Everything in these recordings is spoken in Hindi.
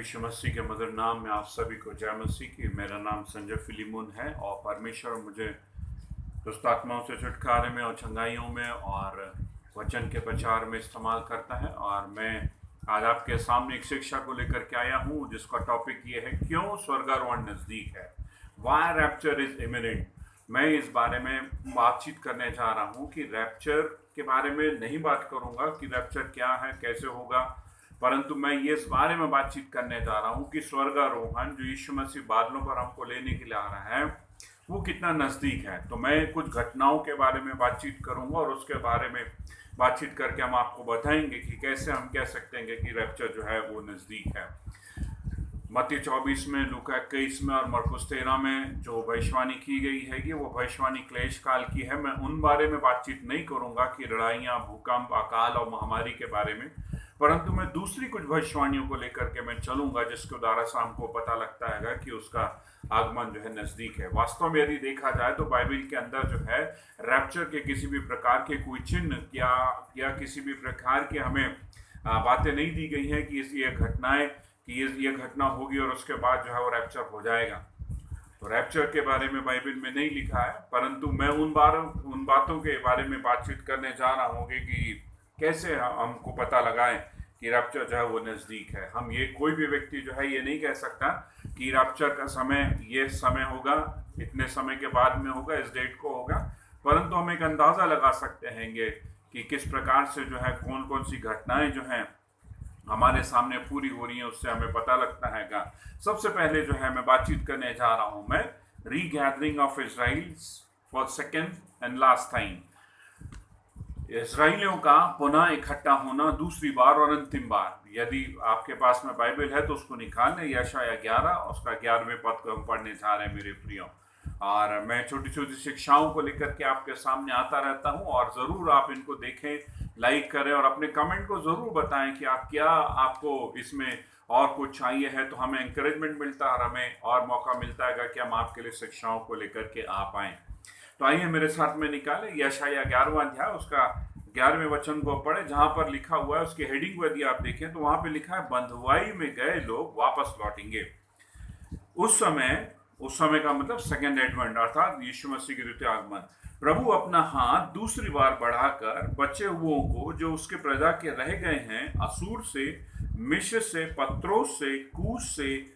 यीशु मसीह के मधुर नाम में आप सभी को जय मसीह की। मेरा नाम संजय फिलिमोन है और परमेश्वर मुझे दुष्ट आत्माओं से छुटकारे में और चंगाइयों में और वचन के प्रचार में इस्तेमाल करता है। और मैं आज आपके सामने एक शिक्षा को लेकर के आया हूँ जिसका टॉपिक ये है, क्यों स्वर्गारोहण नज़दीक है। Why rapture is imminent. मैं इस बारे में बातचीत करने जा रहा हूँ कि रैप्चर के बारे में नहीं बात करूँगा कि रैप्चर क्या है, कैसे होगा, परंतु मैं ये इस बारे में बातचीत करने जा रहा हूँ कि स्वर्गारोहण जो यीशु मसीह बादलों पर हमको लेने के लिए आ रहा है वो कितना नज़दीक है। तो मैं कुछ घटनाओं के बारे में बातचीत करूँगा और उसके बारे में बातचीत करके हम आपको बताएंगे कि कैसे हम कह सकते हैं कि रैप्चर जो है वो नज़दीक है। मत्ती 24 में, लूका 21 में और मरकुस 13 में जो भविष्यवाणी की गई है कि वो भविष्यवाणी क्लेश काल की है। मैं उन बारे में बातचीत नहीं करूंगा कि लड़ाइयाँ, भूकंप, अकाल और महामारी के बारे में, परंतु मैं दूसरी कुछ भविष्यवाणियों को लेकर के मैं चलूंगा जिसके द्वारा से हमको पता लगता है कि उसका आगमन जो है नज़दीक है। वास्तव में यदि देखा जाए तो बाइबल के अंदर जो है रैप्चर के किसी भी प्रकार के कोई चिन्ह या किसी भी प्रकार के हमें बातें नहीं दी गई हैं कि ये घटनाएं कि ये घटना होगी और उसके बाद जो है वो रैप्चर हो जाएगा। तो रैप्चर के बारे में बाइबल में नहीं लिखा है, परंतु मैं उन बातों के बारे में बातचीत करने जा रहा हूँ कि कैसे हमको पता लगाएं कि रैप्चर जो है वो नज़दीक है। हम ये कोई भी व्यक्ति जो है ये नहीं कह सकता कि रैप्चर का समय ये समय होगा, इतने समय के बाद में होगा, इस डेट को होगा, परंतु हम एक अंदाज़ा लगा सकते हैं कि किस प्रकार से जो है कौन कौन सी घटनाएं जो हैं हमारे सामने पूरी हो रही है, उससे हमें पता लगता है। सबसे पहले जो है मैं बातचीत करने जा रहा हूं, मैं regathering of Israel for second and last time. इसराइलियों का पुनः इकट्ठा होना दूसरी बार और अंतिम बार। यदि आपके पास में बाइबल है तो उसको निकाल लें, यशायाह 11 उसका 11वें पद को हम पढ़ने जा रहे हैं मेरे प्रियो। और मैं छोटी छोटी शिक्षाओं को लेकर के आपके सामने आता रहता हूं और ज़रूर आप इनको देखें, लाइक करें और अपने कमेंट को ज़रूर बताएं कि आपको इसमें और कुछ चाहिए है, तो हमें इंकरेजमेंट मिलता है और हमें और मौका मिलता है कि हम आपके लिए शिक्षाओं को लेकर के आ पाएँ। तो आइए मेरे साथ में निकालें यशायाह 11वां अध्याय उसका 11वें वचन को पढ़े, जहां पर लिखा हुआ है, उसकी हेडिंग को यदि आप देखें तो वहां पे लिखा है, बंधुआई में गए लोग वापस लौटेंगे। उस समय का मतलब सेकेंड एडवेंट अर्थात यीशु मसीह के द्वितीय आगमन। प्रभु अपना हाथ दूसरी बार बढ़ाकर बचे हुओं को जो उसके प्रजा के रह गए हैं असूर से, मिस्र से, पत्रोस से, कूश से,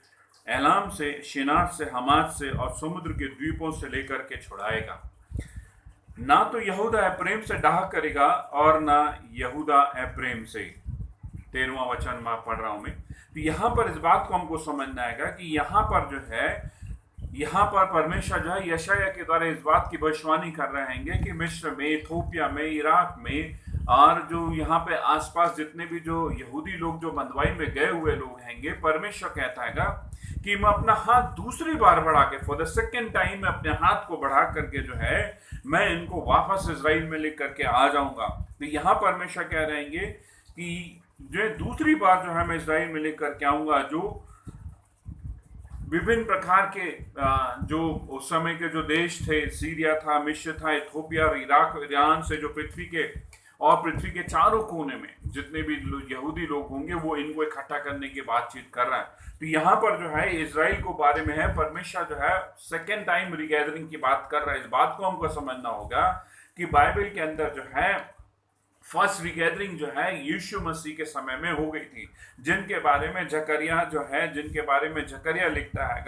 एलाम से, शिनार से, हमाद से और समुद्र के द्वीपों से लेकर के छुड़ाएगा। ना तो यहूदा एप्रेम से डाह करेगा और ना यहूदा एप्रेम से। 13वां वचन में पढ़ रहा हूं मैं। तो यहां पर इस बात को हमको समझना आएगा कि यहां पर जो है, यहाँ पर परमेश्वर जो है यशायाह के द्वारा इस बात की भविष्यवाणी कर रहे हैं कि मिस्र में, इथोपिया में, इराक में और जो यहाँ पे आसपास जितने भी जो यहूदी लोग जो बंधुआई में गए हुए लोग हैंगे, परमेश्वर कहता है कि मैं अपना हाथ दूसरी बार बढ़ा के, फॉर द सेकेंड टाइम मैं अपने हाथ को बढ़ा करके जो है मैं इनको वापस इजराइल में लेकर के आ जाऊंगा। तो यहाँ परमेश्वर कह रहे हैं कि जो दूसरी बार जो है मैं इजराइल में लेकर के आऊंगा, जो विभिन्न प्रकार के जो उस समय के जो देश थे, सीरिया था, मिस्र था, इथोपिया और इराक, ईरान से जो पृथ्वी के चारों कोने में जितने भी यहूदी लोग होंगे वो इनको इकट्ठा करने की बातचीत कर रहा है। तो यहाँ पर जो है इजराइल को बारे में है, परमेश्वर जो है सेकेंड टाइम रिगैदरिंग की बात कर रहा है। इस बात को हमको समझना होगा कि बाइबल के अंदर जो है फर्स्ट रिगैदरिंग जो है यीशु मसीह के समय में हो गई थी, जिनके बारे में जकरिया लिखता है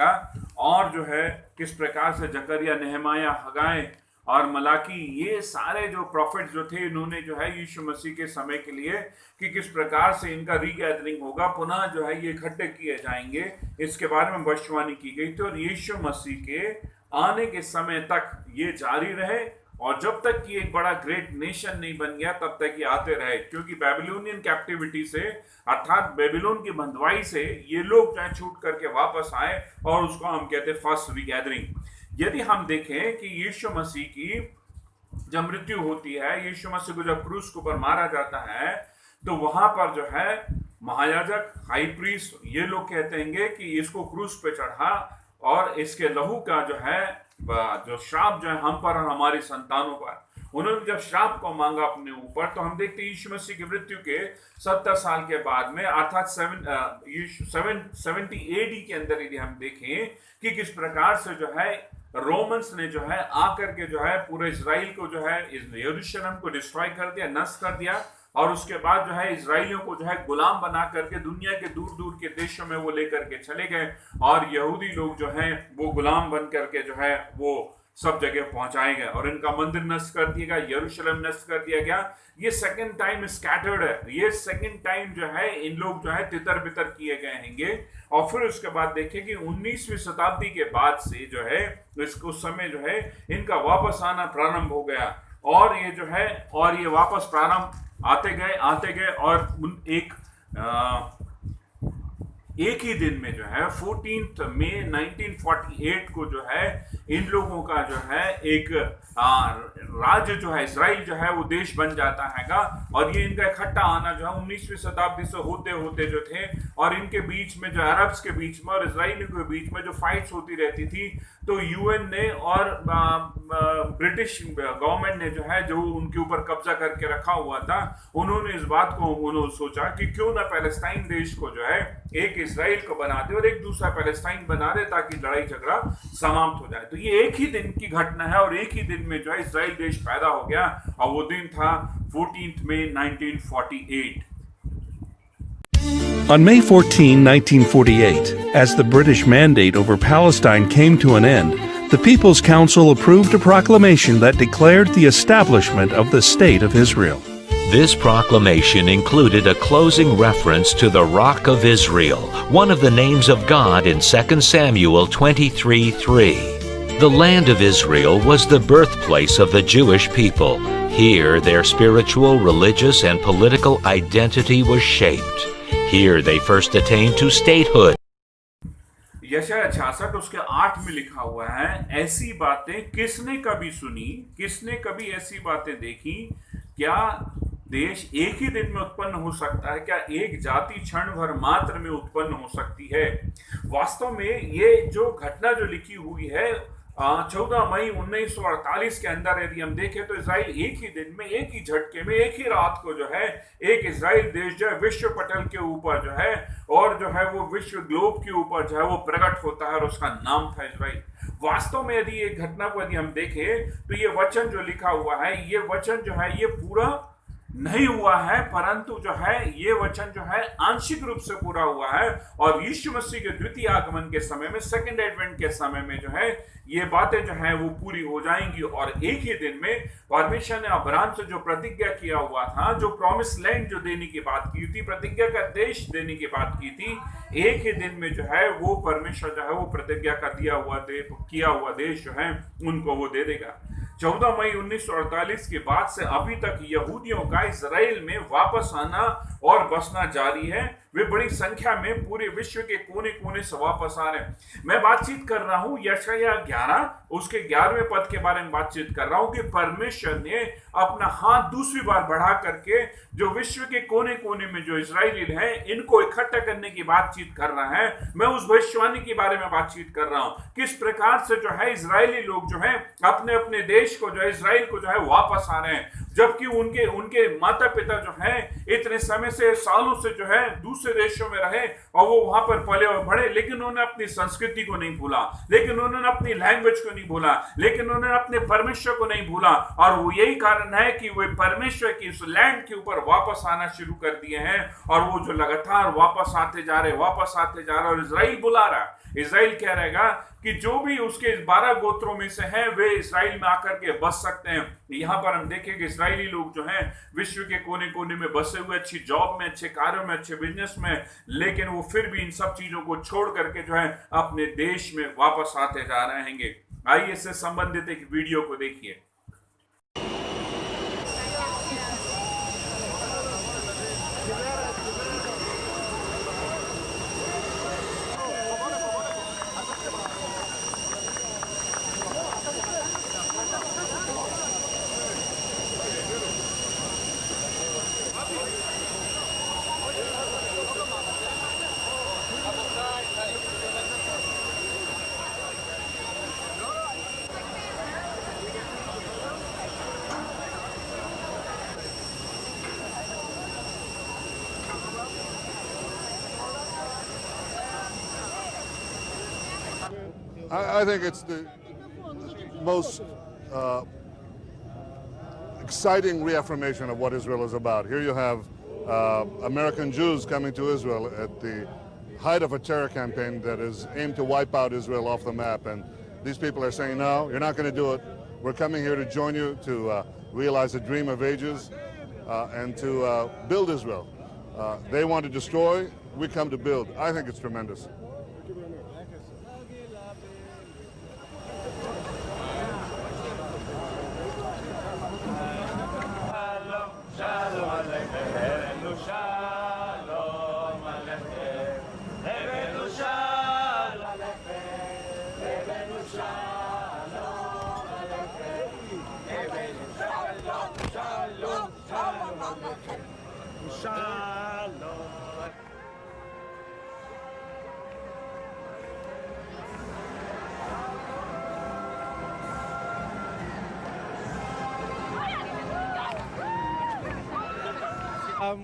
और जो है किस प्रकार से जकरिया, नेहमाया, हगाय और मलाकी, ये सारे जो प्रॉफिट जो थे, इन्होंने जो है यीशु मसीह के समय के लिए कि किस प्रकार से इनका रीगैदरिंग होगा, पुनः जो है ये इकट्ठे किए जाएंगे, इसके बारे में भविष्यवाणी की गई थी। और यीशु मसीह के आने के समय तक ये जारी रहे और जब तक कि एक बड़ा ग्रेट नेशन नहीं बन गया तब तक ये आते रहे, क्योंकि बेबीलोनियन कैप्टिविटी से अर्थात बेबीलोन की बंधुआई से ये लोग चाहे छूट करके वापस आए और उसको हम कहते हैं फर्स्ट रीगैदरिंग। यदि हम देखें कि यीशु मसीह की जब मृत्यु होती है, यीशु मसीह को जब क्रूस के ऊपर मारा जाता है, तो वहां पर जो है महायाजक, हाई प्रीस्ट, ये लोग कहते हैं कि इसको क्रूस पे चढ़ा और इसके लहू का जो है जो श्राप जो है हम पर और हमारी संतानों पर, उन्होंने जब श्राप को मांगा अपने ऊपर, तो हम देखते हैं यीशु मसीह की मृत्यु के 70 साल के बाद में, अर्थात 70 AD के अंदर यदि हम देखें कि किस प्रकार से जो है रोमन्स ने जो है आकर के जो है पूरे इजराइल को जो है यरूशलेम को डिस्ट्रॉय कर दिया, नष्ट कर दिया, और उसके बाद जो है इजराइलियों को जो है गुलाम बना करके दुनिया के दूर दूर के देशों में वो लेकर के चले गए, और यहूदी लोग जो हैं वो गुलाम बन करके जो है वो सब जगह पहुंचाए गए, और इनका मंदिर नष्ट कर दिया गया, यरूशलेम नष्ट कर दिया गया। ये सेकंड टाइम स्कैटर्ड है, ये सेकंड टाइम जो है इन लोग जो है तितर बितर किए गए हैंगे। और फिर उसके बाद देखिए कि 19वीं शताब्दी के बाद से जो है उस समय जो है इनका वापस आना प्रारंभ हो गया, और ये जो है और ये वापस प्रारंभ आते गए, और एक ही दिन में जो है 14 मई 1948 को जो है इन लोगों का जो है एक राज्य जो है इजराइल जो है वो देश बन जाता हैगा। और ये इनका इकट्ठा आना जो है 19वीं शताब्दी से होते होते जो थे, और इनके बीच में जो अरब्स के बीच में और इजराइलियों के बीच में जो फाइट्स होती रहती थी, तो यूएन ने और ब्रिटिश गवर्नमेंट ने जो है जो उनके ऊपर कब्जा करके रखा हुआ था, उन्होंने इस बात को उन्होंने सोचा कि क्यों ना पैलेस्टाइन देश को जो है एक इजराइल को बना दे और एक दूसरा पैलेस्टाइन बना दे, ताकि लड़ाई झगड़ा समाप्त हो जाए। तो ये एक ही दिन की घटना है, और एक ही दिन में जो है इजराइल देश पैदा हो गया, और वो दिन था 14 मई 1948। On May 14, 1948, as the British mandate over Palestine came to an end, the People's Council approved a proclamation that declared the establishment of the State of Israel. This proclamation included a closing reference to the Rock of Israel, one of the names of God in 2 Samuel 23:3. The land of Israel was the birthplace of the Jewish people. Here their spiritual, religious, and political identity was shaped. Here they first attained to statehood. यशायाह 66 उसके 8 में लिखा हुआ है, ऐसी बातें किसने कभी सुनी, किसने कभी ऐसी बातें देखी? क्या देश एक ही दिन में उत्पन्न हो सकता है? क्या एक जाति क्षण भर मात्र में उत्पन्न हो सकती है? वास्तव में ये जो घटना जो लिखी हुई है 14 मई 1948 के अंदर यदि हम देखें, तो इजराइल एक ही दिन में, एक ही झटके में, एक ही रात को जो है एक इजराइल देश जो है विश्व पटल के ऊपर जो है, और जो है वो विश्व ग्लोब के ऊपर जो है वो प्रकट होता है, और उसका नाम था इजराइल। वास्तव में यदि ये घटना को यदि हम देखें, तो ये वचन जो लिखा हुआ है, ये वचन जो है ये पूरा नहीं हुआ है, परंतु जो है ये वचन जो है आंशिक रूप से पूरा हुआ है, और यीशु मसीह के द्वितीय आगमन के समय में, सेकंड एडवेंट के समय में जो है ये बातें जो है वो पूरी हो जाएंगी। और एक ही दिन में परमेश्वर ने अब्राहम से जो प्रतिज्ञा किया हुआ था, जो प्रॉमिस लैंड जो देने की बात की थी, प्रतिज्ञा का देश देने की बात की थी, एक ही दिन में जो है वो परमेश्वर जो है वो प्रतिज्ञा का किया हुआ देश जो है उनको वो दे देगा। 14 मई 1948 के बाद से अभी तक यहूदियों का इजराइल में वापस आना और बसना जारी है। वे बड़ी संख्या में पूरे विश्व के कोने कोने से वापस आ रहे हैं। मैं बातचीत कर रहा हूं यशायाह 11 उसके 11वें पद के बारे में बातचीत कर रहा हूं कि परमेश्वर ने अपना हाथ दूसरी बार बढ़ा करके जो विश्व के कोने कोने में जो इजराइली हैं इनको इकट्ठा करने की बातचीत कर रहा है। मैं उस भविष्यवाणी के बारे में बातचीत कर रहा हूं, किस प्रकार से जो है इजरायली लोग जो है अपने अपने देश को जो है इजराइल को जो है वापस आ रहे हैं, जबकि उनके माता पिता जो है इतने समय से सालों से जो है दूसरे देशों में रहे और वो वहां पर पले और बढ़े, लेकिन उन्होंने अपनी संस्कृति को नहीं भूला, लेकिन उन्होंने अपनी लैंग्वेज को नहीं भूला, लेकिन उन्होंने अपने परमेश्वर को नहीं भूला। और वो यही कारण है कि वे परमेश्वर की उस लैंड के ऊपर वापस आना शुरू कर दिए हैं, और वो जो लगातार वापस आते जा रहे और इजराइल बुला रहा है। इजराइल क्या रहेगा कि जो भी उसके 12 गोत्रों में से हैं वे इजराइल में आकर के बस सकते हैं। यहाँ पर हम देखें कि इजरायली लोग जो हैं विश्व के कोने कोने में बसे हुए, अच्छी जॉब में, अच्छे कार्यों में, अच्छे बिजनेस में, लेकिन वो फिर भी इन सब चीजों को छोड़ करके जो है अपने देश में वापस आते जा रहे हैं। आइए इससे संबंधित एक वीडियो को देखिए। I think it's the most exciting reaffirmation of what Israel is about. Here you have American Jews coming to Israel at the height of a terror campaign that is aimed to wipe out Israel off the map. And these people are saying, no, you're not going to do it. We're coming here to join you to realize the dream of ages and to build Israel. They want to destroy, we come to build. I think it's tremendous.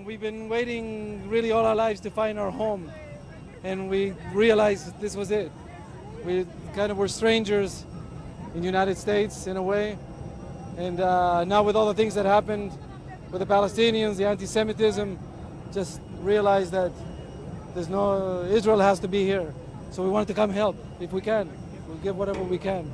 We've been waiting really all our lives to find our home, and we realized this was it. We kind of were strangers in the United States in a way, and now with all the things that happened with the Palestinians, the anti-Semitism, just realized that Israel has to be here. So we wanted to come help if we can. We'll give whatever we can.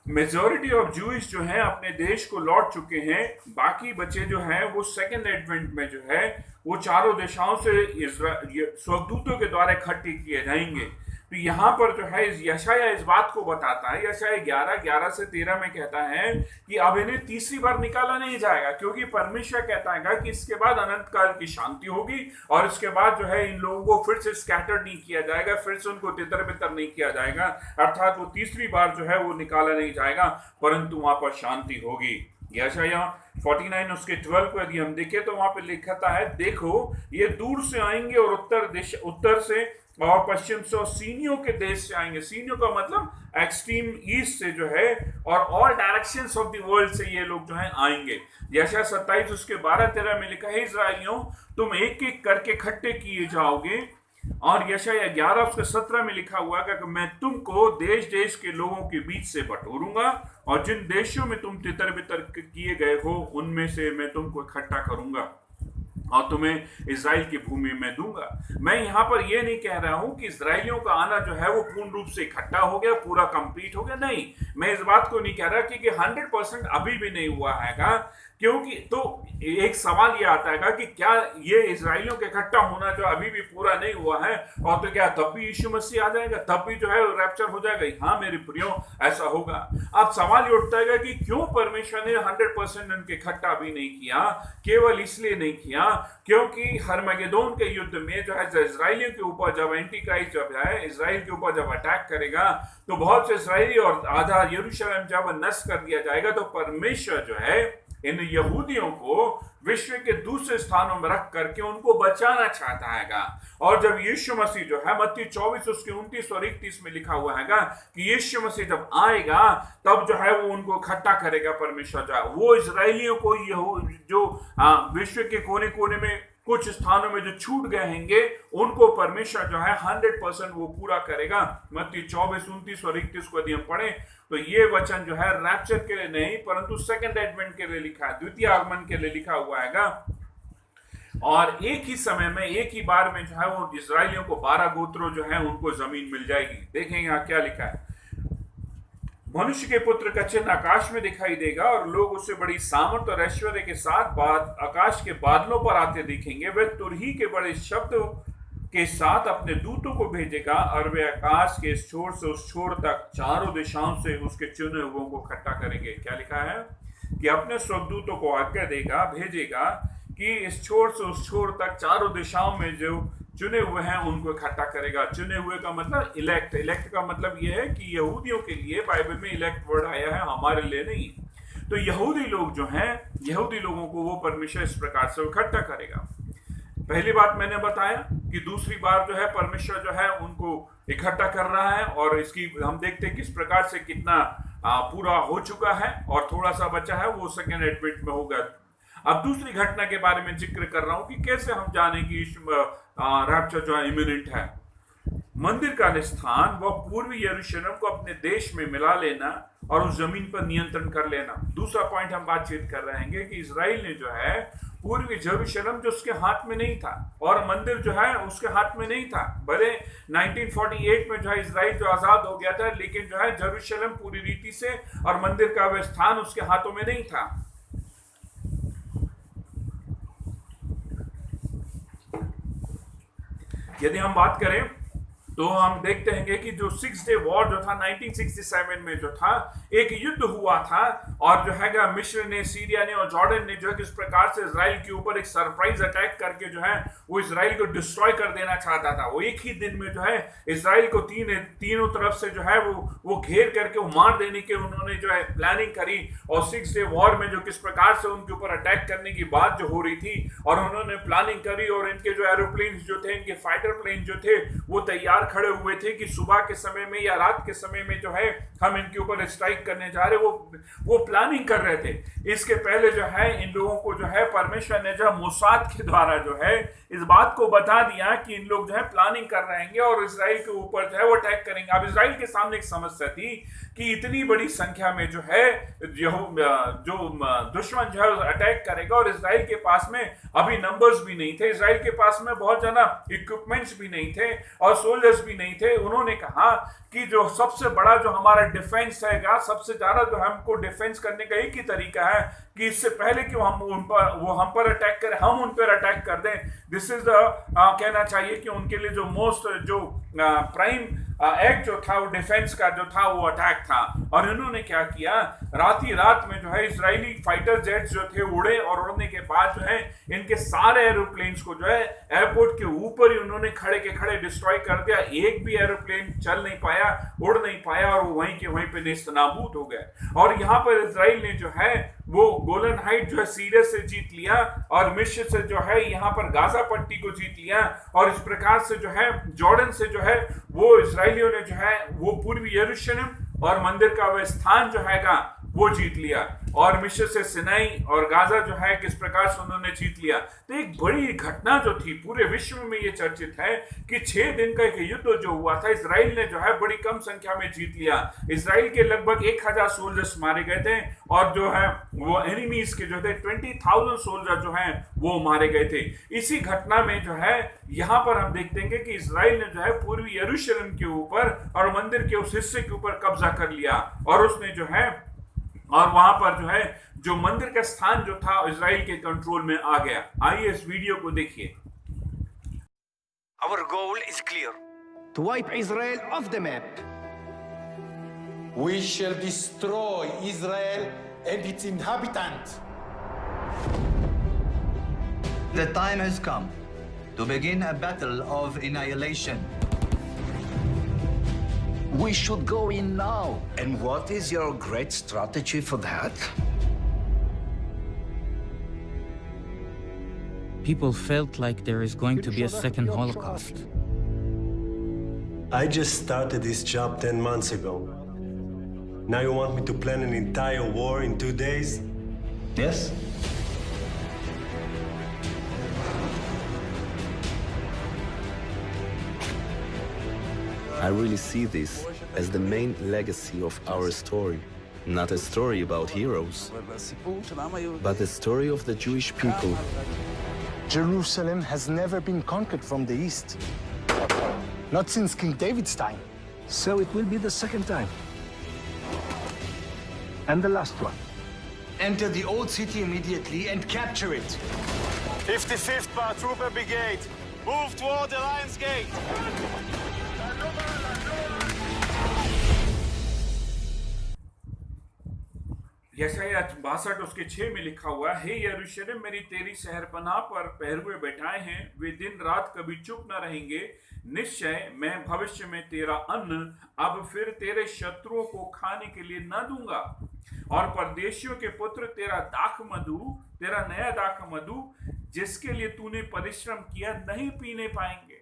Majority of Jewish जो हैं अपने देश को लौट चुके हैं। बाकी बचे जो हैं वो सेकेंड एडवेंट में जो है वो चारों दिशाओं से स्वर्गदूतों के द्वारा इकट्ठे किए जाएंगे। तो यहाँ पर जो है यशाया इस बात को बताता है, यशाया 11 से 13 में कहता है कि अब इन्हें तीसरी बार निकाला नहीं जाएगा, क्योंकि परमेश्वर कहता है कि इसके बाद अनंत काल की शांति होगी और इसके बाद जो है इन लोगों को फिर से स्कैटर नहीं किया जाएगा, फिर से उनको तितर बितर नहीं किया जाएगा, अर्थात वो तीसरी बार जो है वो निकाला नहीं जाएगा, परंतु वहां पर शांति होगी। यशाया 49 उसके 12 को यदि हम देखें तो वहां पे लिखता है, देखो ये दूर से आएंगे और उत्तर से और पश्चिम से और सीनियों के देश से आएंगे। सीनियों का मतलब एक्सट्रीम ईस्ट से जो है और all directions of the world से ये लोग जो है आएंगे। यशाया 27 उसके 12-13 में लिखा है, इस्राएलियों तुम एक एक करके इकट्ठे किए जाओगे। और यशाया 11 उसके 17 में लिखा हुआ है कि मैं तुमको देश देश के लोगों के बीच से बटोरूंगा और जिन देशों में तुम तितर बितर किए गए हो उनमें से मैं तुमको इकट्ठा करूंगा और तुम्हें इजराइल की भूमि में दूंगा। मैं यहाँ पर यह नहीं कह रहा हूं कि इजराइलियों का आना जो है वो पूर्ण रूप से इकट्ठा हो गया, पूरा कंप्लीट हो गया, नहीं, मैं इस बात को नहीं कह रहा क्योंकि 100% अभी भी नहीं हुआ है। क्योंकि तो एक सवाल ये आता है कि क्या ये इजराइलियों के इकट्ठा होना जो अभी भी पूरा नहीं हुआ है और तो क्या तब भी यीशु मसीह आ जाएगा, तब भी जो है रैप्चर हो जाएगा? हाँ मेरे प्रियो, ऐसा होगा। अब सवाल ये उठता है कि क्यों परमेश्वर ने 100% उनके इकट्ठा भी नहीं किया? केवल इसलिए नहीं किया क्योंकि हरमगेदोन के युद्ध में जो है इजराइलियों के ऊपर जब एंटी क्राइस्ट जब है इजराइल के ऊपर जब अटैक करेगा तो बहुत से इजराइली और आधा यरूशलेम जब नष्ट कर दिया जाएगा तो परमेश्वर जो है इन यहूदियों को विश्व के दूसरे स्थानों में रख करके उनको बचाना चाहता है। और जब यीशु मसीह जो है मत्ती 24 उसके 29 और 31 में लिखा हुआ है कि यीशु मसीह जब आएगा तब जो है वो उनको इकट्ठा करेगा। परमेश्वर जो है वो इजराइलियों को जो विश्व के कोने कोने में कुछ स्थानों में जो छूट गए हैंगे उनको परमेश्वर जो है 100% वो पूरा करेगा। मत्ती 24, 29 और 31 को यदि हम पढ़े तो ये वचन जो है रैप्चर के लिए नहीं परंतु सेकंड एडवेंट के लिए लिखा है, द्वितीय आगमन के लिए लिखा हुआ है। और एक ही समय में एक ही बार में जो है वो इजराइलियों को 12 गोत्रों जो है उनको जमीन मिल जाएगी। देखेंगे यहाँ क्या लिखा है, मनुष्य के पुत्र का चिन्ह आकाश में दिखाई देगा और लोग उसे बड़ी सामर्थ और ऐश्वर्य के साथ आकाश के बादलों पर आते दिखेंगे। वह तुरही के बड़े शब्द के साथ अपने दूतों को भेजेगा और वे आकाश के इस छोर से उस छोर तक चारों दिशाओं से उसके चुने हुओं को इकट्ठा करेंगे। क्या लिखा है कि अपने स्वर्गदूतों को आज्ञा देगा, भेजेगा कि इस छोर से उस छोर तक चारों दिशाओं में जो चुने हुए हैं उनको इकट्ठा करेगा। चुने हुए का मतलब इलेक्ट, इलेक्ट का मतलब यह है कि यहूदियों के लिए बाइबल में इलेक्ट वर्ड आया है, हमारे लिए नहीं। तो यहूदी लोग जो हैं, यहूदी लोगों को वो परमेश्वर इस प्रकार से इकट्ठा करेगा। पहली बात मैंने बताया कि दूसरी बार जो है परमेश्वर जो है उनको इकट्ठा कर रहा है, और इसकी हम देखते हैं किस प्रकार से कितना पूरा हो चुका है और थोड़ा सा बचा है, वो सेकेंड एडवेंट में होगा। अब दूसरी घटना के बारे में जिक्र कर रहा हूं कि कैसे हम जाने कि रैप्चर जो है इमिनेंट है। मंदिर का स्थान व पूर्वी यरूशलेम को अपने देश में मिला लेना और उस जमीन पर नियंत्रण कर लेना। दूसरा पॉइंट हम बातचीत कर रहे हैं कि इजराइल ने जो है पूर्वी यरूशलेम जो उसके हाथ में नहीं था और मंदिर जो है उसके हाथ में नहीं था। भले 1948 में जो है इजराइल जो आजाद हो गया था, लेकिन जो है यरूशलेम पूरी रीति से और मंदिर का वह स्थान उसके हाथों में नहीं था। यदि हम बात करें तो हम देखते हैं कि जो 6 डे वॉर जो था 1967 में जो था, एक युद्ध हुआ था और जो है मिस्र ने, सीरिया ने और जॉर्डन ने जो है किस प्रकार से इजराइल के ऊपर एक सरप्राइज अटैक करके जो है वो इजराइल को डिस्ट्रॉय कर देना चाहता था। वो एक ही दिन में जो है इजराइल को तीनों तरफ से जो है वो घेर करके वो मार देने की उन्होंने जो है प्लानिंग करी। और 6 डे वॉर में जो किस प्रकार से उनके ऊपर अटैक करने की बात जो हो रही थी और उन्होंने प्लानिंग करी, और इनके जो एरोप्लेन जो थे, इनके फाइटर प्लेन जो थे वो तैयार खड़े हुए थे कि सुबह के समय में या रात के समय में जो है हम इनके ऊपर स्ट्राइक करने जा रहे, वो प्लानिंग कर रहे थे। इसके पहले जो है इन लोगों को जो है परमेश्वर ने जो मोसाद के द्वारा जो है इस बात को बता दिया कि इन लोग जो है प्लानिंग कर रहे हैं और इजराइल के ऊपर जो है वो अटैक करेंगे। अब इजराइल के सामने एक समस्या थी कि इतनी बड़ी संख्या में जो है जो दुश्मन जो है अटैक करेगा, और इजराइल के पास में अभी नंबर्स भी नहीं थे, इजराइल के पास में बहुत ज्यादा इक्विपमेंट्स भी नहीं थे और सोल्जर्स भी नहीं थे। उन्होंने कहा कि जो सबसे बड़ा जो हमारा डिफेंस है, सबसे ज्यादा जो हमको डिफेंस करने का एक ही तरीका है कि इससे पहले कि हम पर अटैक करें, हम उन पर अटैक कर दें। दिस इज कहना चाहिए कि उनके लिए जो मोस्ट जो प्राइम एक्ट जो था वो डिफेंस का जो था वो अटैक था। और इन्होंने क्या किया, रात ही रात में जो है इजरायली फाइटर जेट्स जो थे उड़े, और उड़ने के बाद जो है इनके सारे एरोप्लेन्स को जो है एयरपोर्ट के ऊपर ही उन्होंने खड़े के खड़े डिस्ट्रॉय कर दिया। एक भी एरोप्लेन चल नहीं पाया, उड़ नहीं पाया, और वो वहीं के वहीं पे नेस्तनाबूद हो गए। और यहाँ पर इजराइल ने जो है वो गोलन हाइट जो है सीरिया से जीत लिया, और मिस्र से जो है यहाँ पर गाजा पट्टी को जीत लिया, और इस प्रकार से जो है जॉर्डन से जो है वो इजराइलियों ने जो है वो पूर्वी यरूशलेम और मंदिर का वह स्थान जो है वो जीत लिया, और मिस्र से सिनाई और गाजा जो है किस प्रकार से उन्होंने जीत लिया। तो एक बड़ी घटना जो थी पूरे विश्व में ये चर्चित है कि 6 दिन का एक युद्ध जो हुआ था, इजराइल ने जो है बड़ी कम संख्या में जीत लिया। इजराइल के लगभग 1000 सोल्जर्स मारे गए थे, और जो है वो एनिमीज के जो थे 20,000 सोल्जर जो हैं वो मारे गए थे। इसी घटना में जो है यहाँ पर हम देखते हैं कि इजराइल ने जो है पूर्वी यरूशलेम के ऊपर और मंदिर के उस हिस्से के ऊपर कब्जा कर लिया, और उसने जो है और वहां पर जो है जो मंदिर का स्थान जो था इजराइल के कंट्रोल में आ गया। आइए इस वीडियो को देखिए। Our goal is clear. To wipe Israel off the map. We shall destroy Israel and its inhabitants. The time has come to begin a battle of annihilation. We should go in now. And what is your great strategy for that? People felt like there is going to be a second Holocaust. I just started this job 10 months ago. Now you want me to plan an entire war in 2 days? Yes? I really see this as the main legacy of our story. Not a story about heroes, but the story of the Jewish people. Jerusalem has never been conquered from the east. Not since King David's time. So it will be the second time. And the last one. Enter the old city immediately and capture it. 55th Paratrooper Brigade, move toward the Lion's Gate. यशायाह 62 उसके 6 में लिखा हुआ, हे यरूशलेम मेरी तेरी शहरपनाह पर पहरुए बैठाए हैं, वे दिन रात कभी चुप न रहेंगे। निश्चय मैं भविष्य में तेरा अन्न अब फिर तेरे शत्रुओं को खाने के लिए न दूंगा, और परदेशियों के पुत्र तेरा दाख मधु, तेरा नया दाख मधु जिसके लिए तूने परिश्रम किया नहीं पीने पाएंगे।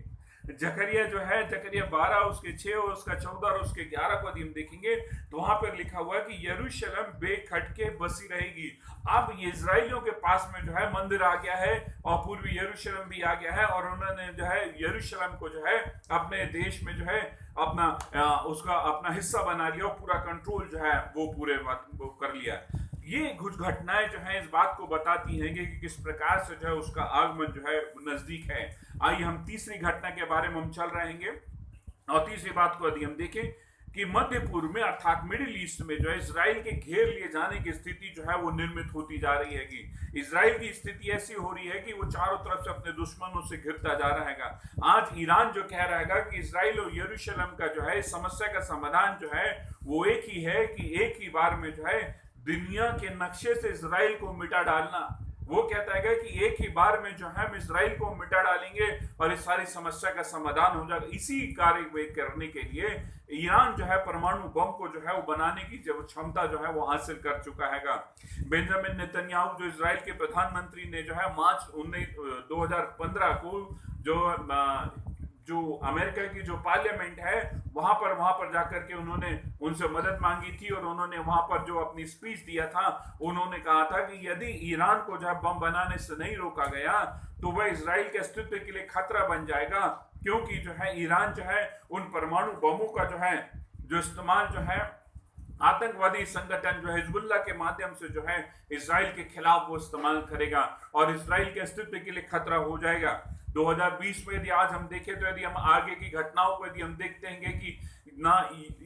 जकरिया जो है, जकरिया 12 उसके 6 और उसका 14 और उसके 11 को हम देखेंगे तो वहां पर लिखा हुआ है कि यरूशलेम बेखटके बसी रहेगी। अब ये इजराइलियों के पास में जो है मंदिर आ गया है और पूर्वी यरूशलेम भी आ गया है और उन्होंने जो है यरूशलेम को जो है अपने देश में जो है उसका अपना हिस्सा बना लिया और पूरा कंट्रोल जो है वो पूरे वो कर लिया। ये कुछ घटनाएं जो है इस बात को बताती हैं कि किस प्रकार से जो है उसका आगमन जो है नजदीक है। आइए हम तीसरी घटना के बारे में हम चल रहेंगे और तीसरी बात को यदि हम देखें कि मध्य पूर्व में अर्थात मिडिल ईस्ट में जो है इजराइल के घेर लिए जाने की स्थिति जो है वो निर्मित होती जा रही है कि इजराइल की स्थिति ऐसी हो रही है कि वो चारों तरफ से अपने दुश्मनों से घिरता जा रहा है। आज ईरान जो कह रहा है कि इजराइल और यरूशलेम का जो है इस समस्या का समाधान जो है वो एक ही है कि एक ही बार में जो है दुनिया के नक्शे से इजराइल को मिटा डालना। वो कहता है कि एक ही बार में जो है हम इजराइल को मिटा डालेंगे और इस सारी समस्या का समाधान हो जाएगा। इसी कार्य में करने के लिए ईरान जो है परमाणु बम को जो है वो बनाने की जो क्षमता जो है वो हासिल कर चुका है। बेंजामिन नेतन्याहू जो इजराइल के प्रधानमंत्री ने जो है मार्च 2015 को जो अमेरिका की जो पार्लियामेंट है वहां पर जाकर के उन्होंने उनसे मदद मांगी थी और उन्होंने वहां पर जो अपनी स्पीच दिया था उन्होंने कहा था कि यदि ईरान को जो है बम बनाने से नहीं रोका गया तो वह इजराइल के अस्तित्व के लिए खतरा बन जाएगा, क्योंकि जो है ईरान जो है उन परमाणु बमों का जो है जो इस्तेमाल जो है आतंकवादी संगठन जो हिजबुल्लाह के माध्यम से जो है इजराइल के खिलाफ वो इस्तेमाल करेगा और इजराइल के अस्तित्व के लिए खतरा हो जाएगा। 2020 में यदि आज हम देखें तो यदि हम आगे की घटनाओं को यदि हम देखते हैं कि ना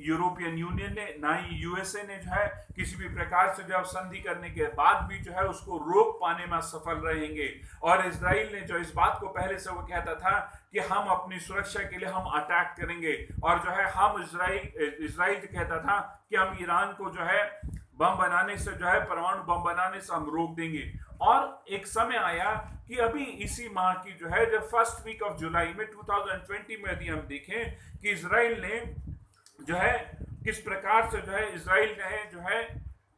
यूरोपियन यूनियन ने ना ही यूएसए ने जो है किसी भी प्रकार से जब संधि करने के बाद भी जो है उसको रोक पाने में सफल रहेंगे और इजराइल ने जो इस बात को पहले से वो कहता था कि हम अपनी सुरक्षा के लिए हम अटैक करेंगे और जो है हम इजराइल कहता था कि हम ईरान को जो है बम बनाने से जो है परमाणु बम बनाने से हम रोक देंगे। और एक समय आया कि अभी इसी माह की जो है जब फर्स्ट वीक ऑफ जुलाई में 2020 में यदि हम देखें कि इजराइल ने जो है किस प्रकार से जो है इजराइल ने जो है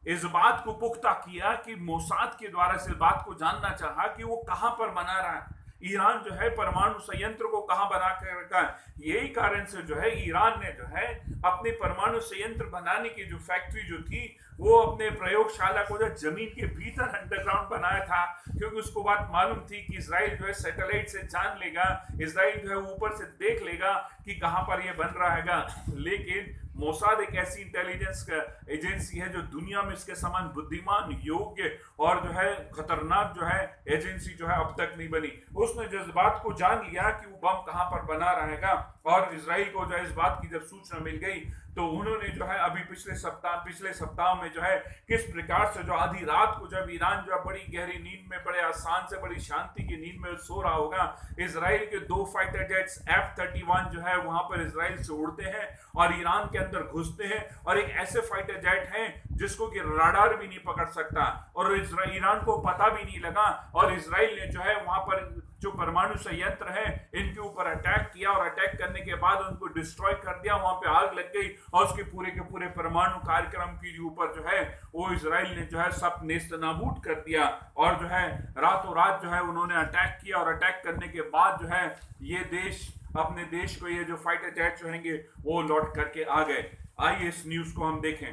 इस बात को पुख्ता किया कि मोसाद के द्वारा से बात को जानना चाहा कि वो कहां पर बना रहा है, ईरान जो है परमाणु संयंत्र को कहां बना कर रखा है। यही कारण से जो है ईरान ने जो है अपने परमाणु संयंत्र बनाने की जो फैक्ट्री जो थी वो अपने प्रयोगशाला को जो जमीन के भीतर अंडरग्राउंड बनाया था, क्योंकि उसको बात मालूम थी कि इजराइल जो है सैटेलाइट से जान लेगा, इजराइल जो है ऊपर से देख लेगा कि कहां पर ये बन रहा है। लेकिन मोसाद एक ऐसी इंटेलिजेंस एजेंसी है जो दुनिया में इसके समान बुद्धिमान, योग्य और जो है खतरनाक जो है एजेंसी जो है अब तक नहीं बनी। उसने जिस बात को जान लिया कि वो बम कहां पर बना रहेगा और इजराइल को जो है इस बात की जब सूचना मिल गई तो उन्होंने जो है अभी पिछले सप्ताह में जो है किस प्रकार से जो आधी रात को जब ईरान जो है बड़ी गहरी नींद में, बड़े आसान से बड़ी शांति की नींद में सो रहा होगा, इजराइल के 2 फाइटर जेट्स F-31 जो है वहां पर इजराइल से उड़ते हैं और ईरान के अंदर घुसते हैं और एक ऐसे फाइटर जेट हैं जिसको कि रडार भी नहीं पकड़ सकता और ईरान को पता भी नहीं लगा और इजराइल ने जो है वहां पर जो परमाणु संयंत्र है इनके ऊपर अटैक किया और अटैक करने के बाद उनको डिस्ट्रॉय कर दिया, वहां पे आग लग गई और उसके पूरे के पूरे परमाणु कार्यक्रम के ऊपर जो है वो इजराइल ने जो है सब नेस्तनाबूद कर दिया और जो है रातों रात जो है उन्होंने अटैक किया और अटैक करने के बाद जो है ये देश अपने देश को ये जो फाइटर जेट जो हैंगे वो लौट करके आ गए। आइए इस न्यूज को हम देखें।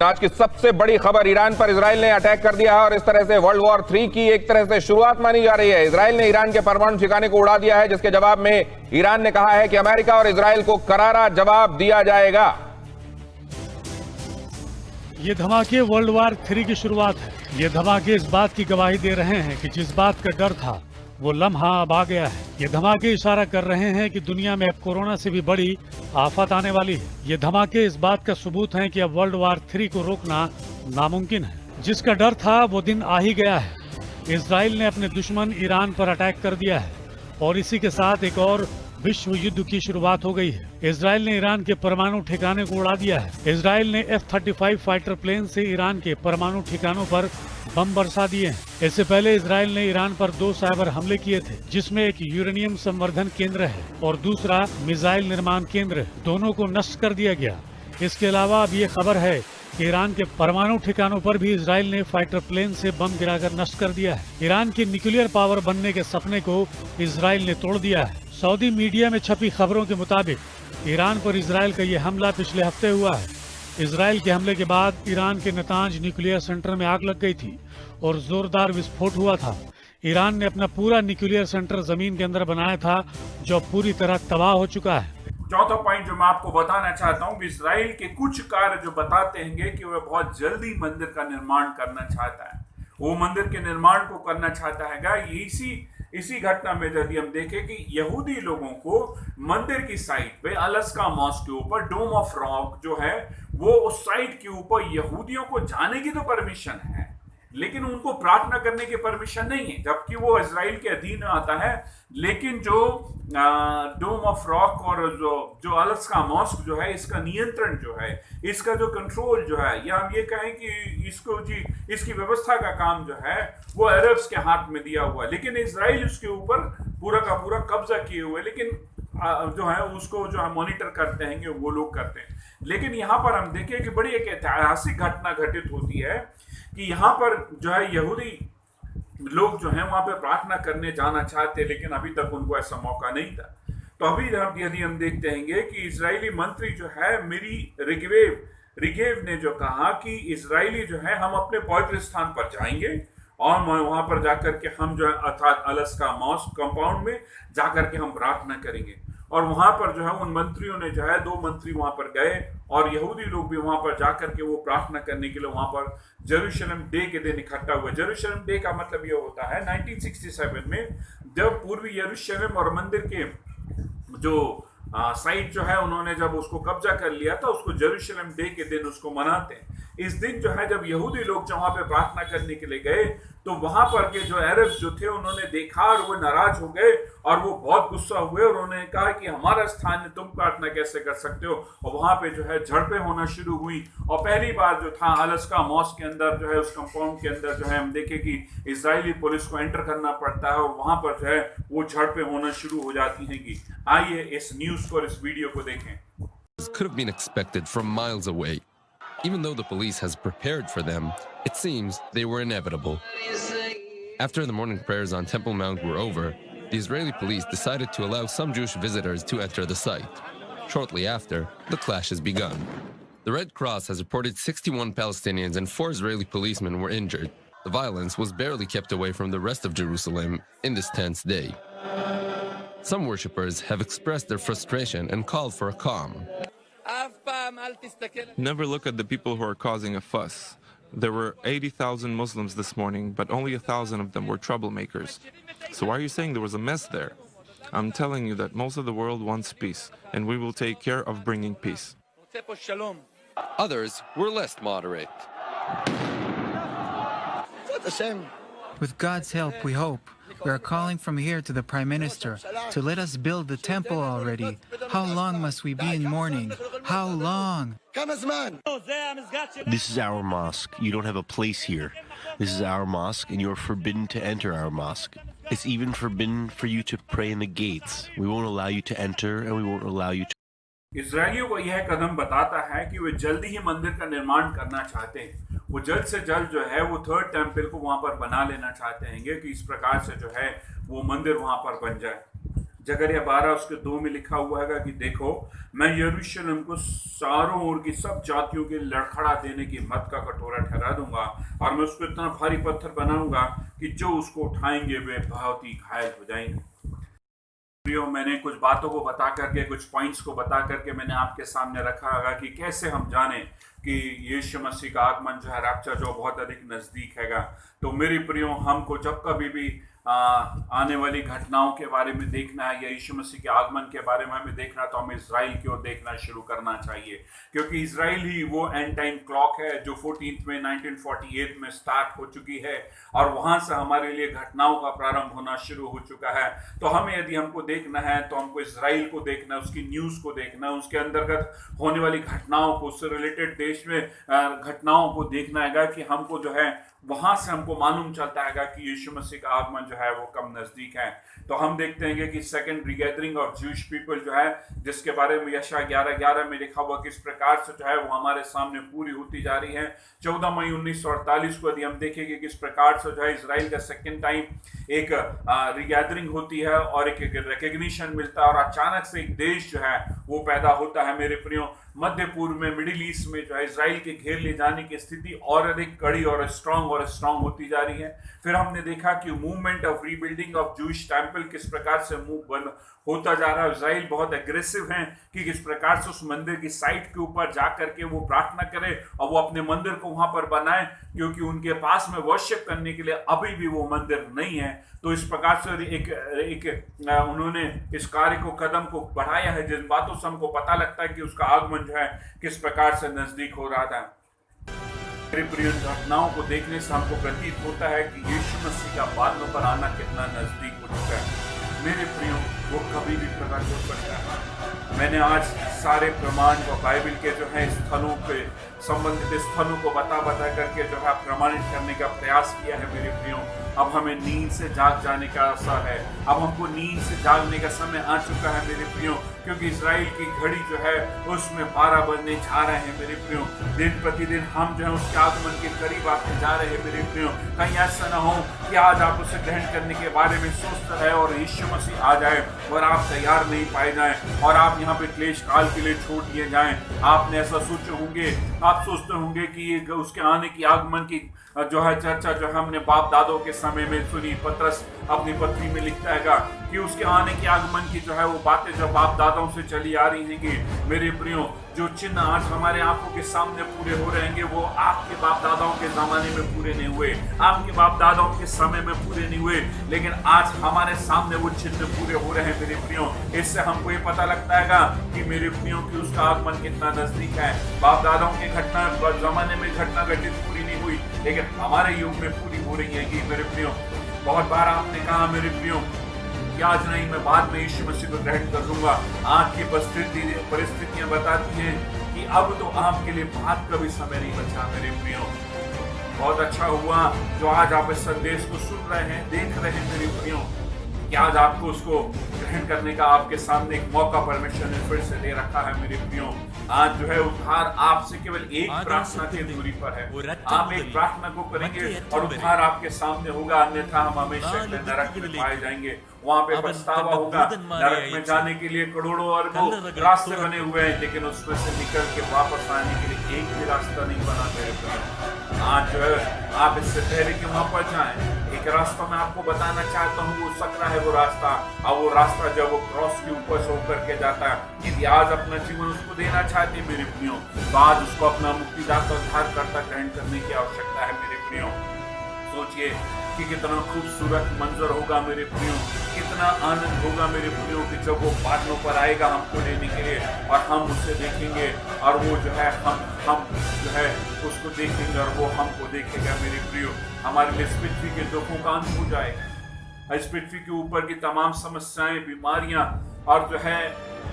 आज की सबसे बड़ी खबर, ईरान पर इजराइल ने अटैक कर दिया है और इस तरह से वर्ल्ड वॉर 3 की एक तरह से शुरुआत मानी जा रही है। इजराइल ने ईरान के परमाणु ठिकाने को उड़ा दिया है, जिसके जवाब में ईरान ने कहा है कि अमेरिका और इजराइल को करारा जवाब दिया जाएगा। ये धमाके वर्ल्ड वॉर 3 की शुरुआत है। ये धमाके इस बात की गवाही दे रहे हैं कि जिस बात का डर था वो लम्हा अब आ गया है। ये धमाके इशारा कर रहे हैं कि दुनिया में अब कोरोना से भी बड़ी आफत आने वाली है। ये धमाके इस बात का सबूत हैं कि अब वर्ल्ड वॉर 3 को रोकना नामुमकिन है। जिसका डर था वो दिन आ ही गया है। इजराइल ने अपने दुश्मन ईरान पर अटैक कर दिया है और इसी के साथ एक और विश्व युद्ध की शुरुआत हो गई है। इजराइल ने ईरान के परमाणु ठिकाने को उड़ा दिया है। इजराइल ने F-35 फाइटर प्लेन से ईरान के परमाणु ठिकानों पर बम बरसा दिए हैं। इससे पहले इजराइल ने ईरान पर 2 साइबर हमले किए थे, जिसमें एक यूरेनियम संवर्धन केंद्र है और दूसरा मिसाइल निर्माण केंद्र है। दोनों को नष्ट कर दिया गया। इसके अलावा अब ये खबर है कि ईरान के परमाणु ठिकानों पर भी इजराइल ने फाइटर प्लेन से बम गिराकर नष्ट कर दिया है। ईरान की न्यूक्लियर पावर बनने के सपने को इजराइल ने तोड़ दिया है। सऊदी मीडिया में छपी खबरों के मुताबिक ईरान पर इजराइल का ये हमला पिछले हफ्ते हुआ है। इजराइल के हमले के बाद ईरान के नतांज न्यूक्लियर सेंटर में आग लग गई थी और जोरदार विस्फोट हुआ था। ईरान ने अपना पूरा न्यूक्लियर सेंटर जमीन के अंदर बनाया था, जो पूरी तरह तबाह हो चुका है। चौथा पॉइंट जो मैं आपको बताना चाहता हूँ, इजराइल के कुछ कार्य जो बताते हैं कि वह बहुत जल्दी मंदिर का निर्माण करना चाहता है। वो मंदिर के निर्माण को करना चाहता है। इसी घटना में यदि हम देखें कि यहूदी लोगों को मंदिर की साइट पे अलास्का मॉस्क के ऊपर डोम ऑफ रॉक जो है वो उस साइट के ऊपर यहूदियों को जाने की तो परमिशन है, लेकिन उनको प्रार्थना करने की परमिशन नहीं है, जबकि वो इजराइल के अधीन आता है। लेकिन जो डोम ऑफ रॉक और जो अलास्का मॉस्क जो है, इसका नियंत्रण जो है, इसका जो कंट्रोल जो है, या हम ये कहें कि इसकी व्यवस्था का काम जो है वो अरब्स के हाथ में दिया हुआ है, लेकिन इजराइल उसके ऊपर पूरा का पूरा कब्जा किए हुए, लेकिन जो है उसको जो है मॉनिटर करते हैं वो लोग करते हैं। लेकिन यहाँ पर हम देखें कि बड़ी एक ऐतिहासिक घटना घटित होती है कि यहाँ पर जो है यहूदी लोग जो हैं वहां पे प्रार्थना करने जाना चाहते, लेकिन अभी तक उनको ऐसा मौका नहीं था। तो अभी यदि हम देखते हैं कि इजरायली मंत्री जो है मिरी रिगेव ने जो कहा कि इजरायली जो है हम अपने पवित्र स्थान पर जाएंगे और वहां पर जाकर के हम जो है अर्थात अलास्का मॉस्क कंपाउंड में जाकर के हम प्रार्थना करेंगे। और वहां पर जो है उन मंत्रियों ने जो है 2 मंत्री वहां पर गए और यहूदी लोग भी वहां पर जाकर के वो प्रार्थना करने के लिए वहां पर जेरूशलेम डे के दिन इकट्ठा हुए। जेरूशलेम डे का मतलब ये होता है 1967 में जब पूर्वी यरूशलेम और मंदिर के जो साइट जो है उन्होंने जब उसको कब्जा कर लिया था, उसको जेरूशलेम डे के दिन उसको मनाते हैं। इस दिन जो है जब यहूदी लोग वहां पे प्रार्थना करने के लिए गए तो वहां पर के जो अरब्स जो थे उन्होंने देखा और वो नाराज हो गए और वो बहुत गुस्सा हुए और उन्होंने कहा कि हमारा स्थान है, तुम प्रार्थना कैसे कर सकते हो। और वहां पे जो है झड़पें होना शुरू हुई और पहली बार जो था अलास्का मॉस्क के अंदर जो है उस कंपाउंड के अंदर जो है हम देखें कि इजरायली पुलिस को एंटर करना पड़ता है और वहां पर जो है वो झड़पें होना शुरू हो जाती हैं। कि आइए इस न्यूज को और इस वीडियो को देखें। This could have been expected from miles away. Even though the police has prepared for them, it seems they were inevitable. After the morning prayers on Temple Mount were over, the Israeli police decided to allow some Jewish visitors to enter the site. Shortly after, the clash has begun. The Red Cross has reported 61 Palestinians and 4 Israeli policemen were injured. The violence was barely kept away from the rest of Jerusalem in this tense day. Some worshippers have expressed their frustration and called for a calm. Never look at the people who are causing a fuss. There were 80,000 Muslims this morning, but only 1,000 of them were troublemakers. So why are you saying there was a mess there? I'm telling you that most of the world wants peace, and we will take care of bringing peace. Others were less moderate. With God's help, we hope. We are calling from here to the Prime Minister to let us build the temple already. How long must we be in mourning? How long? This is our mosque. You don't have a place here. This is our mosque, and you are forbidden to enter our mosque. It's even forbidden for you to pray in the gates. We won't allow you to enter, and we won't allow you to. इजरायलियों को यह कदम बताता है कि वे जल्दी ही मंदिर का निर्माण करना चाहते हैं। वो जल्द से जल्द जो है वो 3rd टेम्पल को वहां पर बना लेना चाहते हैं कि इस प्रकार से जो है वो मंदिर वहां पर बन जाए। जकरिया 12 उसके 2 में लिखा हुआ है कि देखो मैं यरूशलेम को चारों ओर की सब जातियों के लड़खड़ा देने की मत का कटोरा ठहरा दूंगा और मैं उसको इतना भारी पत्थर बनाऊंगा कि जो उसको उठाएंगे वे बहुत ही घायल हो जाएंगे। मैंने कुछ बातों को बता करके, कुछ पॉइंट्स को बता करके मैंने आपके सामने रखा होगा कि कैसे हम जाने कि यीशु मसीह का आगमन जो है रैप्चर जो बहुत अधिक नजदीक हैगा। तो मेरे प्रियो, हमको जब कभी भी आने वाली घटनाओं के बारे में देखना है या यीशु मसीह के आगमन के बारे में हमें देखना, तो हमें इजराइल की ओर देखना शुरू करना चाहिए, क्योंकि इजराइल ही वो एंड टाइम क्लॉक है जो 14 मई 1948 में स्टार्ट हो चुकी है और वहां से हमारे लिए घटनाओं का प्रारंभ होना शुरू हो चुका है। तो हमें यदि हमको देखना है तो हमको इजराइल को देखना है, उसकी न्यूज को देखना है, उसके अंतर्गत होने वाली घटनाओं को, उससे रिलेटेड देश में घटनाओं को देखना है कि हमको जो है वहां से हमको मालूम चलता है कि यीशु मसीह का आगमन जो है वो कम नजदीक है। तो हम देखते हैं कि सेकंड रिगैदरिंग ऑफ ज्यूइश पीपल जो है, जिसके बारे में यशायाह 11:11 में लिखा हुआ किस प्रकार से जो है वो हमारे सामने पूरी होती जा रही है। 14 मई 1948 को यदि हम देखेंगे किस प्रकार से जो है इजराइल का सेकंड टाइम एक रिगैदरिंग होती है और एक रिकग्निशन मिलता है, और अचानक से एक देश जो है वो पैदा होता है मेरे प्रियो। मध्य पूर्व में, मिडिल ईस्ट में जो है इजराइल के घेर ले जाने की स्थिति और अधिक कड़ी और स्ट्रांग होती जा रही है। फिर हमने देखा कि movement of rebuilding of Jewish temple किस प्रकार से मूव बंद होता जा रहा है। इजराइल बहुत एग्रेसिव हैं कि किस प्रकार से उस मंदिर की साइट के ऊपर जा करके वो प्रार्थना करें और वो अपने मंदिर को वहां पर बनाए, क्योंकि उनके पास में वर्शिप करने के लिए अभी भी वो मंदिर नहीं है। तो इस प्रकार से उन्होंने इस कार्य को कदम को बढ़ाया है, जिन बातों से हमको पता लगता है कि उसका आगमन जो है किस प्रकार से नजदीक हो रहा था। मेरे प्रिय, घटनाओं को देखने से हमको प्रतीत होता है कि यीशु मसीह का बादलों पर आना कितना नजदीक हो चुका है। मेरे प्रियो, वो कभी भी प्रकट हो सकता है। मैंने आज सारे प्रमाण व बाइबल के जो है स्थलों पे संबंधित स्थलों को बता करके जो है प्रमाणित करने का प्रयास किया है मेरे प्रियो। अब हमें नींद से जाग जाने का अवसर है। अब हमको नींद से जागने का समय आ चुका है मेरे प्रियो, क्योंकि इजराइल की घड़ी जो है उसमें 12 बजने जा रहे हैं मेरे प्रियो। दिन प्रतिदिन हम जो है उसके आगमन के करीब आते जा रहे हैं मेरे प्रियो। कहीं ऐसा ना हो कि आज आप उसे ग्रहण करने के बारे में सोचते रहे और यीशु मसीह आ जाए और आप तैयार नहीं पाए जाएं और आप यहाँ पे क्लेश काल के लिए छोड़ दिए जाएं। आपने ऐसा सोचे होंगे, आप सोचते होंगे कि उसके आने की आगमन की जो है चर्चा जो हमने बाप दादों के समय में सुनी। पतरस अपनी पत्री में लिखता है कि उसके आने के आगमन की जो है वो बातें जो बाप दादाओं से चली आ रही हैं कि मेरे प्रियो, जो चिन्ह आज हमारे आंखों के सामने पूरे हो रहेंगे वो आपके बाप दादाओं के जमाने में पूरे नहीं हुए, आपके बाप दादाओं के समय में पूरे नहीं हुए, लेकिन आज हमारे सामने वो चिन्ह पूरे हो रहे हैं मेरे प्रियो। इससे हमको ये पता लगता है कि मेरे प्रियो की उसका आगमन कितना नजदीक है। बाप दादाओं की घटना जमाने में घटना घटित पूरी नहीं हुई, लेकिन हमारे युग में पूरी हो रही है कि मेरे प्रियो। बहुत बार आपने कहा मेरे प्रियो कि आज नहीं, मैं बाद में यीशु मसीह को ग्रहण कर लूंगा। आज की परिस्थितियां बताती हैं कि अब तो आपके लिए बात का भी समय नहीं बचा मेरे प्रियो। बहुत अच्छा हुआ जो आज आप इस संदेश को सुन रहे हैं, देख रहे हैं मेरे प्रियो, कि आज आपको उसको ग्रहण करने का आपके सामने एक मौका परमेश्वर ने फिर से दे रखा है मेरे प्रियो। आज जो है उद्धार आपसे केवल एक प्रार्थना की दूरी पर है। आप एक प्रार्थना को करेंगे और उद्धार आपके सामने होगा, अन्यथा हम हमेशा नरक में पाए जाएंगे। वहां पे पछतावा होगा। नरक में जाने के लिए करोड़ों अरबों रास्ते बने हुए हैं, लेकिन उसमें से निकल के वापस आने के लिए एक भी रास्ता नहीं बना मेरे प्रियो। आज जो है आप इससे पहले कि वहां पर जाएं, एक रास्ता मैं आपको बताना चाहता हूँ, वो सकरा है वो रास्ता। और वो रास्ता जब वो क्रॉस के ऊपर से होकर के जाता है, यदि आज अपना जीवन उसको देना चाहते मेरे प्रियो, तो आज उसको अपना मुक्तिदाता उद्धारकर्ता ग्रहण करने की आवश्यकता है मेरे प्रियो। सोचिए कि कितना खूबसूरत मंजर होगा मेरे प्रियो, कितना आनंद होगा मेरे प्रियो कि जब वो बादलों पर आएगा हमको लेने के लिए और हम उसे देखेंगे और वो जो है हम जो है उसको देखेंगे और वो हमको देखेगा मेरे प्रियो। हमारे लिए इस पृथ्वी के दुखों का अंत हो जाएगा, इस पृथ्वी के ऊपर की तमाम समस्याएं, बीमारियां और जो है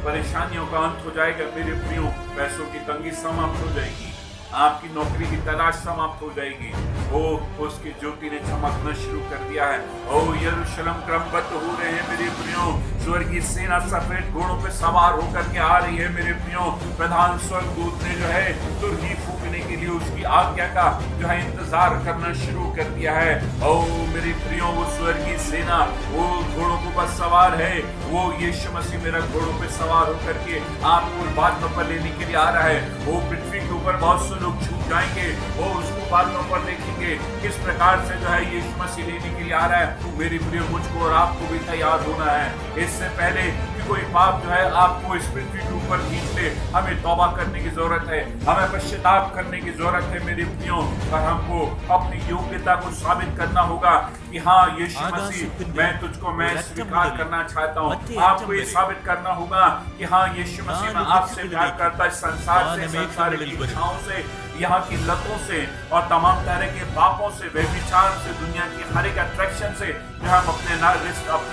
परेशानियों का अंत हो जाएगा मेरे प्रियो। पैसों की तंगी समाप्त हो जाएगी, आपकी नौकरी की तलाश समाप्त हो जाएगी। ओ उसकी ज्योति ने चमकना शुरू कर दिया है। ओ यरूशलेम क्रमबद्ध हो रहे हैं मेरे प्रियो। स्वर्गीय सेना सफेद घोड़ों पे सवार होकर के आ रही है मेरे प्रियो। प्रधान स्वर्गदूत ने जो है तुरही फूंकने के लिए उसकी आज्ञा का जो है इंतजार करना शुरू कर दिया है। ओ मेरे प्रियो, वो स्वर्गीय सेना वो घोड़ों के ऊपर सवार है। वो यीशु मसीह मेरा घोड़ों पे सवार होकर के आपको बादलों पर लेने के लिए आ रहा है। वो पृथ्वी के ऊपर बहुत से लोग छूट जाएंगे, वो उसको बादलों पर देखेंगे किस प्रकार से जो है यीशु मसीह लेने के लिए आ रहा है। मेरे प्रियो, मुझको और आपको भी तैयार होना है। इससे पहले कि कोई पाप जो है आपको इस पृथ्वी के ऊपर खींच ले, हमें तौबा करने की जरूरत है, हमें पश्चाताप करने की जरूरत है मेरे प्रियो। और हमको अपनी योग्यता को साबित करना होगा कि हाँ यीशु मसीह मैं स्वीकार करना चाहता हूँ। आपको ये साबित करना होगा कि हाँ यीशु मसीह मैं आपसे प्यार करता, इस संसार से, संसार की इच्छाओं से, यहाँ की लतों से और तमाम तरह के पापों से, व्यभिचार से, दुनिया की हर एक अट्रैक्शन से जो हम अपने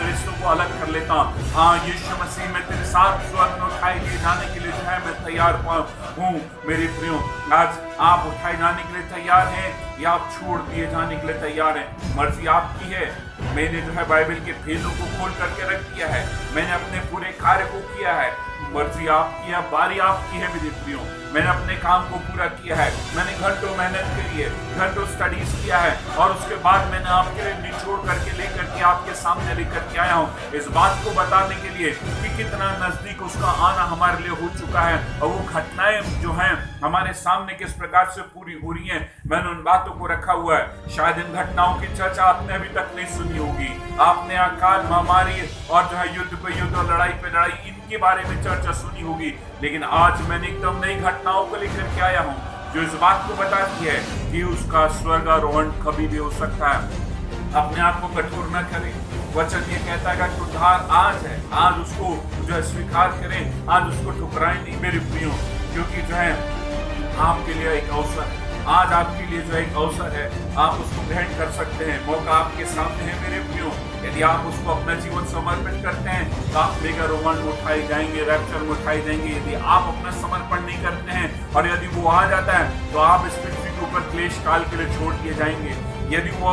रिश्तों को अलग कर लेता हूँ। हाँ यीशु मसीह मैं तेरे साथ स्वर्ग में उठाए लिए जाने के लिए जो है मैं तैयार हूँ मेरे प्रियो। आज आप उठाए जाने के लिए तैयार हैं या आप छोड़ दिए जाने के लिए तैयार हैं? मर्जी आपकी है। मैंने जो है बाइबल के भेदों को खोल करके रख दिया है, मैंने अपने पूरे कार्य को किया है। मर्जी आपकी है, बारी आपकी है मेरे प्रियो। मैंने अपने काम को पूरा किया है, मैंने घंटों मेहनत करी है, घंटों स्टडीज किया है और उसके बाद मैंने आपके लिए निचोड़ करके लेकर के आपके सामने लेकर के आया हूँ इस बात को बताने के लिए कि कितना नजदीक उसका आना हमारे लिए हो चुका है और वो घटनाएं जो हैं हमारे सामने किस प्रकार से पूरी हो रही हैं। मैंने उन बातों को रखा हुआ है। शायद इन घटनाओं की चर्चा आपने अभी तक नहीं सुनी होगी। आपने अकाल, महामारी और जो है युद्ध पे युद्ध और लड़ाई पे लड़ाई इनके बारे में चर्चा सुनी होगी, लेकिन आज मैंने एकदम नई घटनाओं को लेकर के आया हूँ जो इस बात को बताती है कि उसका स्वर्गारोहण कभी भी हो सकता है। अपने आप को कठोर न करें। वचन ये कहता है कि उद्धार आज है, आज उसको जो है स्वीकार करें, आज उसको ठुकराएं नहीं मेरे प्रियो, क्योंकि जो है आपके लिए एक अवसर है। आज आपके लिए जो एक अवसर है, आप उसको ग्रहण कर सकते हैं। मौका आपके सामने है मेरे प्रियो। यदि आप उसको अपना जीवन समर्पित करते हैं तो आप मेगारोहण में उठाए जाएंगे, रैप्चर में उठाए जाएंगे। यदि आप अपना समर्पण नहीं करते हैं और यदि वो आ जाता है तो आप इस पृथ्वी के ऊपर क्लेश काल के लिए छोड़ दिए जाएंगे। यदि वो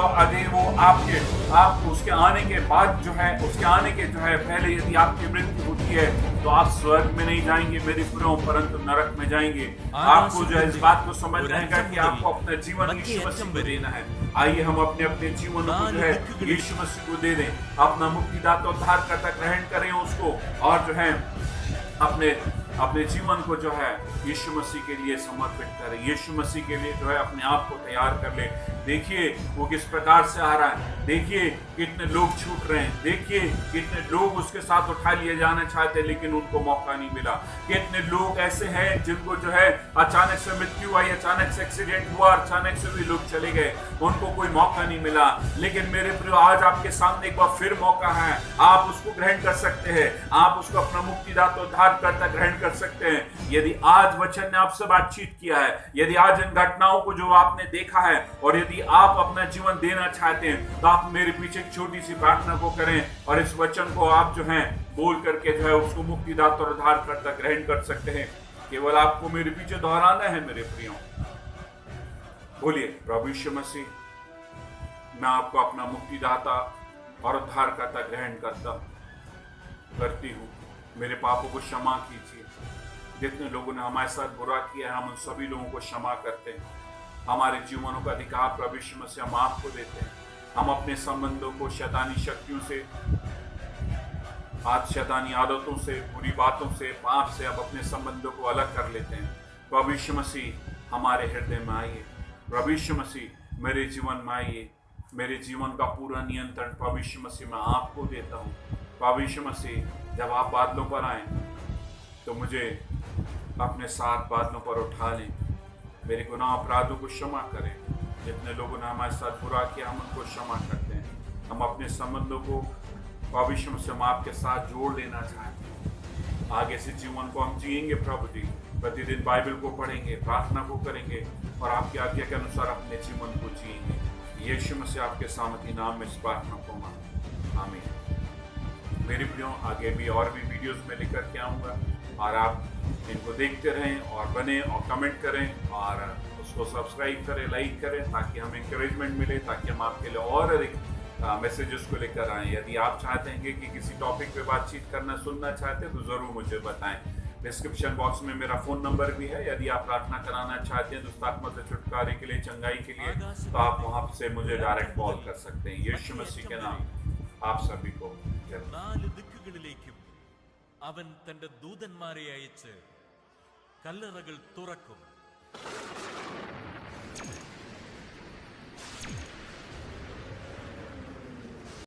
आप उसके आने के बाद जो है, उसके आने के जो है पहले यदि आपकी मृत्यु होती है तो आप स्वर्ग में नहीं जाएंगे मेरे प्रियो, परंतु नरक में जाएंगे। आपको जो है इस बात को समझ रहेगा कि आपको अपना जीवन यीशु मसीह को देना है। आइए हम अपने अपने जीवन को जो है यीशु मसीह को दे दें, अपना मुक्तिदाता उद्धारकर्ता ग्रहण करें उसको और जो है अपने जीवन को जो है यीशु मसीह के लिए समर्पित करें। यीशु मसीह के लिए जो है अपने आप को तैयार कर ले। देखिए वो किस प्रकार से आ रहा है, देखिए कितने लोग छूट रहे हैं, देखिए कितने लोग उसके साथ उठा लिए जाना चाहते हैं लेकिन उनको मौका नहीं मिला। कितने लोग ऐसे हैं जिनको जो है अचानक से मृत्यु आई, अचानक से एक्सीडेंट हुआ, अचानक से भी लोग चले गए, उनको कोई मौका नहीं मिला। लेकिन मेरे प्रिय आज आपके सामने एक बार फिर मौका है, आप उसको ग्रहण कर सकते हैं, आप उसको अपना मुक्तिदाता उद्धारकर्ता ग्रहण कर सकते हैं। यदि आज वचन ने आपसे बातचीत किया है, यदि आज इन घटनाओं को जो आपने देखा है और यदि आप अपना जीवन देना चाहते हैं तो आप मेरे पीछे एक छोटी सी प्रार्थना को करें और इस वचन को आप जो है बोल करके जो है उसको मुक्तिदाता और उद्धारकर्ता ग्रहण कर सकते हैं। केवल आपको मेरे पीछे दोहराना है मेरे प्रियो। बोलिए, प्रभु यीशु मसीह, मैं आपको अपना मुक्तिदाता और उद्धारकर्ता ग्रहण करती हूँ। मेरे पापों को क्षमा कीजिए। जितने लोगों ने हमारे साथ बुरा किया है हम उन सभी लोगों को क्षमा करते हैं। हमारे जीवनों का अधिकार प्रभु यीशु मसीह हम आपको देते हैं। हम अपने संबंधों को शैतानी शक्तियों से, शैतानी आदतों से, बुरी बातों से, पाप से अब अपने संबंधों को अलग कर लेते हैं। प्रभु यीशु मसीह हमारे हृदय में आइए। प्रभु यीशु मसीह मेरे जीवन में आइए। मेरे जीवन का पूरा नियंत्रण प्रभु यीशु मसीह मैं आपको देता हूँ। प्रभु यीशु मसीह जब आप बादलों पर आए तो मुझे अपने साथ बादलों पर उठा लें, मेरे गुनाह अपराधों को क्षमा करें। जितने लोगों ने हमारे साथ बुरा किया हम उनको क्षमा करते हैं। हम अपने संबंधों को प्रभु यीशु मसीह हम आपके साथ जोड़ लेना चाहते हैं। आगे से जीवन को हम जिएंगे प्रभु जी, प्रतिदिन बाइबल को पढ़ेंगे, प्रार्थना को करेंगे और आपकी आज्ञा के अनुसार अपने जीवन को जिएंगे। यीशु मसीह आपके सामर्थी नाम में इस प्रार्थना को मांगते, आमीन। मेरे प्रियो, आगे भी और भी वीडियोस में लेकर के आऊँगा और आप इनको देखते रहें और बने और कमेंट करें और उसको सब्सक्राइब करें, लाइक करें ताकि हमें इंकरेजमेंट मिले, ताकि हम आपके लिए और अधिक मैसेजेस को लेकर आएँ। यदि आप चाहते हैं कि किसी टॉपिक पे बातचीत करना, सुनना चाहते हैं तो ज़रूर मुझे बताएं। डिस्क्रिप्शन बॉक्स में मेरा फ़ोन नंबर भी है। यदि आप प्रार्थना कराना चाहते हैं दुष्टात्मा से छुटकारे के लिए, चंगाई के लिए, तो आप वहाँ से मुझे डायरेक्ट कॉल कर सकते हैं। यीशु मसीह के नाम आप सभी को അവൻ തന്റെ ദൂതന്മാരെ അയച്ച് കല്ലറകൾ തുറക്കും.